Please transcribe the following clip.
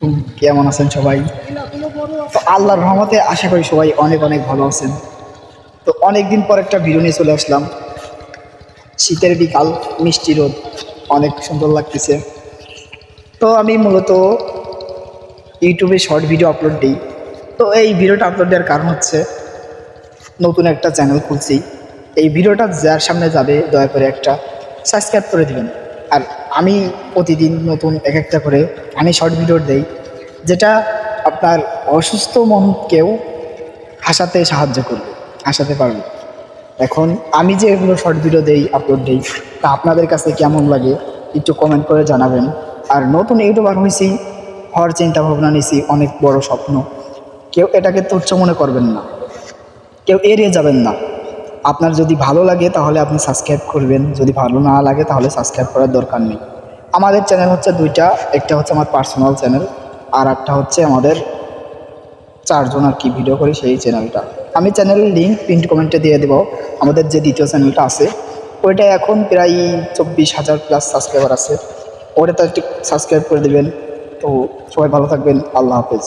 আলাইকুম, কেমন আছেন সবাই? তো আল্লাহর রহমতে আশা করি সবাই অনেক অনেক ভালো আছেন। তো অনেকদিন পর একটা ভিডিও নিয়ে চলে আসলাম। শীতের বিকাল, মিষ্টি রোদ, অনেক সুন্দর লাগতেছে। তো আমি মূলত ইউটিউবে শর্ট ভিডিও আপলোড দিই। তো এই ভিডিওটা আপলোড দেওয়ার কারণ হচ্ছে নতুন একটা চ্যানেল খুলছি। এই ভিডিওটা যার সামনে যাবে দয়া করে একটা সাবস্ক্রাইব করে দিবেন। আর আমি প্রতিদিন নতুন এক একটা করে আমি শর্ট ভিডিও দেই, যেটা আপনার অসুস্থ মনকেও হাসাতে সাহায্য করবে, হাসাতে পারবে। এখন আমি যে এগুলো শর্ট ভিডিও দেই, আপলোড দেই, তা আপনাদের কাছে কেমন লাগে একটু কমেন্ট করে জানাবেন। আর নতুন ইউটিউবার হয়েছি, হওয়ার চিন্তা ভাবনা নিয়েছি, অনেক বড় স্বপ্ন। কেউ এটাকে তুচ্ছ মনে করবেন না, কেউ এড়িয়ে যাবেন না। আপনার যদি ভালো লাগে তাহলে আপনি সাবস্ক্রাইব করবেন, যদি ভালো না লাগে তাহলে সাবস্ক্রাইব করার দরকার নেই। আমাদের চ্যানেল হচ্ছে দুইটা, একটা হচ্ছে আমার পার্সোনাল চ্যানেল, আর একটা হচ্ছে আমাদের চারজন আর কি ভিডিও করি সেই চ্যানেলটা। আমি চ্যানেলের লিঙ্ক পিন কমেন্টে দিয়ে দেবো। আমাদের যে দ্বিতীয় চ্যানেলটা আছে ওইটা এখন প্রায় 24,000 প্লাস সাবস্ক্রাইবার আছে, ওটাতে একটু সাবস্ক্রাইব করে দেবেন। তো সবাই ভালো থাকবেন, আল্লাহ হাফেজ।